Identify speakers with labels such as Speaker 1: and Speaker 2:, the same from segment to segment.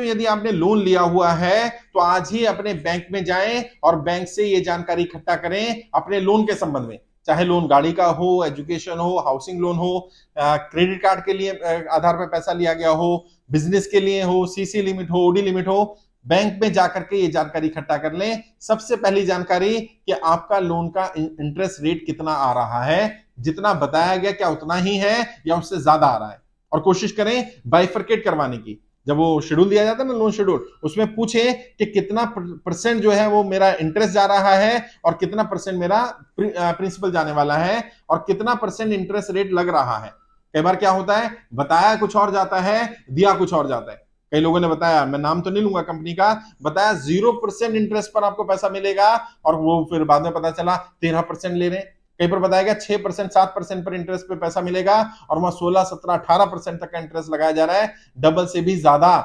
Speaker 1: यदि आपने लोन लिया हुआ है तो आज ही अपने बैंक में जाएं और बैंक से ये जानकारी इकट्ठा करें अपने लोन के संबंध में, चाहे लोन गाड़ी का हो, एजुकेशन हो, हाउसिंग लोन हो, क्रेडिट कार्ड के लिए आधार पर पैसा लिया गया हो, बिजनेस के लिए हो, सीसी लिमिट हो, ओडी लिमिट हो, बैंक में जाकर के ये जानकारी इकट्ठा कर लें। सबसे पहली जानकारी कि आपका लोन का इंटरेस्ट रेट कितना आ रहा है, जितना बताया गया क्या उतना ही है या उससे ज्यादा आ रहा है, और कोशिश करें बाइफरकेट करवाने की। जब वो शेड्यूल दिया जाता है ना लोन शेड्यूल, उसमें पूछे कि कितना परसेंट जो है वो मेरा इंटरेस्ट जा रहा है और कितना परसेंट मेरा प्रिंसिपल जाने वाला है और कितना परसेंट इंटरेस्ट रेट लग रहा है। कई बार क्या होता है, बताया कुछ और जाता है, दिया कुछ और जाता है। कई लोगों ने बताया, मैं नाम तो नहीं लूंगा कंपनी का, बताया 0% इंटरेस्ट पर आपको पैसा मिलेगा और वो फिर बाद में पता चला 13% ले रहे हैं। कहीं पर बताया गया 6% 7% पर इंटरेस्ट पे पैसा मिलेगा और वहां 16 17 18% तक का इंटरेस्ट लगाया जा रहा है, डबल से भी ज्यादा।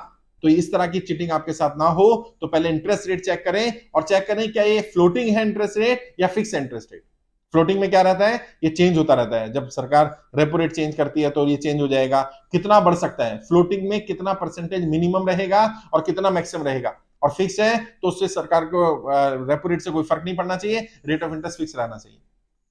Speaker 1: तो इस तरह की चीटिंग आपके साथ ना हो तो पहले इंटरेस्ट रेट चेक करें, और चेक करें क्या ये फ्लोटिंग है इंटरेस्ट रेट या फिक्स इंटरेस्ट रेट। फ्लोटिंग में क्या रहता है, ये चेंज होता रहता है, जब सरकार रेपो रेट चेंज करती है तो ये चेंज हो जाएगा, कितना बढ़ सकता है, फ्लोटिंग में कितना परसेंटेज मिनिमम रहेगा और कितना मैक्सिमम रहेगा। और फिक्स है तो उससे सरकार को रेपो रेट से कोई फर्क नहीं पड़ना चाहिए, रेट ऑफ इंटरेस्ट फिक्स रहना चाहिए।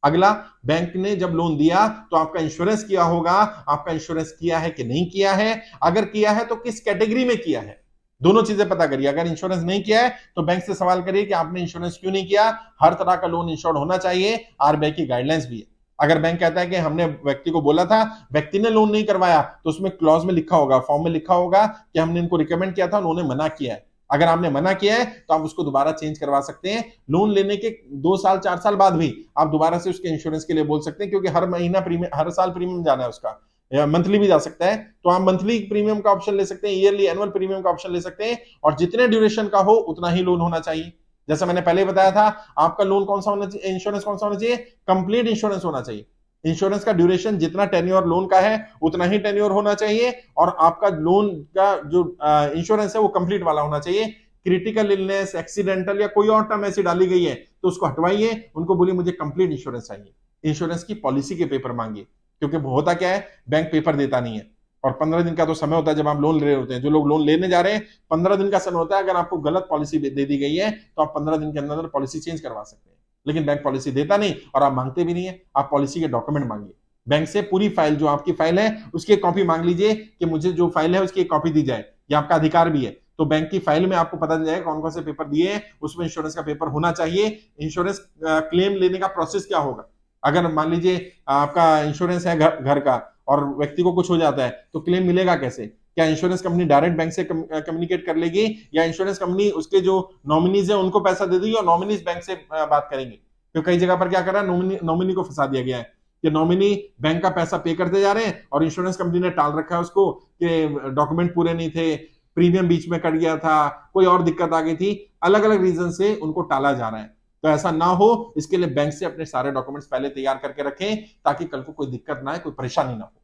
Speaker 1: अगला, बैंक ने जब लोन दिया तो आपका इंश्योरेंस किया होगा, आपका इंश्योरेंस किया है कि नहीं किया है, अगर किया है तो किस कैटेगरी में किया है, दोनों चीजें पता करिए। अगर इंश्योरेंस नहीं किया है तो बैंक से सवाल करिए कि आपने इंश्योरेंस क्यों नहीं किया। हर तरह का लोन इंश्योर्ड होना चाहिए, आरबीआई की गाइडलाइंस भी है। अगर बैंक कहता है कि हमने व्यक्ति को बोला था, व्यक्ति ने लोन नहीं करवाया, तो उसमें क्लॉज में लिखा होगा, फॉर्म में लिखा होगा कि हमने इनको रिकमेंड किया था, उन्होंने मना किया है। अगर आपने मना किया है तो आप उसको दोबारा चेंज करवा सकते हैं। लोन लेने के 2 साल 4 साल बाद भी आप दोबारा से उसके इंश्योरेंस के लिए बोल सकते हैं, क्योंकि हर महीना प्रीमियम, हर साल प्रीमियम जाना है उसका, या मंथली भी जा सकता है, तो आप मंथली प्रीमियम का ऑप्शन ले सकते हैं, ईयरली एनुअल प्रीमियम का ऑप्शन ले सकते हैं, और जितने ड्यूरेशन का हो उतना ही लोन होना चाहिए। जैसा मैंने पहले बताया था, आपका लोन कौन सा होना चाहिए, इंश्योरेंस कौन सा होना चाहिए, कंप्लीट इंश्योरेंस होना चाहिए। इंश्योरेंस का ड्यूरेशन जितना टेन्योर लोन का है उतना ही टेन्योर होना चाहिए, और आपका लोन का जो इंश्योरेंस है वो कंप्लीट वाला होना चाहिए। क्रिटिकल इलनेस, एक्सीडेंटल या कोई और टर्म ऐसी डाली गई है तो उसको हटवाइए, उनको बोलिए मुझे कंप्लीट इंश्योरेंस चाहिए। इंश्योरेंस की पॉलिसी के पेपर मांगिए, क्योंकि होता क्या है, बैंक पेपर देता नहीं है, और 15 दिन का तो समय होता है जब आप लोन ले रहे होते हैं। जो लोग लोन लेने जा रहे हैं 15 दिन का समय होता है, अगर आपको गलत पॉलिसी दे दी गई है तो आप 15 दिन के अंदर पॉलिसी चेंज करवा सकते हैं। लेकिन बैंक पॉलिसी देता नहीं और आप मांगते भी नहीं है। आप पॉलिसी के डॉक्यूमेंट मांगिए, बैंक से पूरी फाइल, जो आपकी फाइल है उसकी एक कॉपी मांग लीजिए कि मुझे जो फाइल है उसकी एक कॉपी दी जाए, ये आपका अधिकार भी है। तो बैंक की फाइल में आपको पता चल जाएगा कौन कौन से पेपर दिए हैं, उसमें इंश्योरेंस का पेपर होना चाहिए। इंश्योरेंस क्लेम लेने का प्रोसेस क्या होगा, अगर मान लीजिए आपका इंश्योरेंस है घर का और व्यक्ति को कुछ हो जाता है तो क्लेम मिलेगा कैसे? क्या इंश्योरेंस कंपनी डायरेक्ट बैंक से कम्युनिकेट कर लेगी, या इंश्योरेंस कंपनी उसके जो नॉमिनीज है उनको पैसा दे देगी और नॉमिनीज बैंक से बात करेंगे? तो कई जगह पर क्या कर रहा है, नॉमिनी को फंसा दिया गया है कि नॉमिनी बैंक का पैसा पे करते जा रहे हैं और इंश्योरेंस कंपनी ने टाल रखा है उसको कि डॉक्यूमेंट पूरे नहीं थे, प्रीमियम बीच में कट गया था, कोई और दिक्कत आ गई थी, अलग अलग रीजन से उनको टाला जा रहा है। तो ऐसा ना हो, इसके लिए बैंक से अपने सारे डॉक्यूमेंट्स पहले तैयार करके रखें, ताकि कल को कोई दिक्कत ना आए, कोई परेशानी ना हो।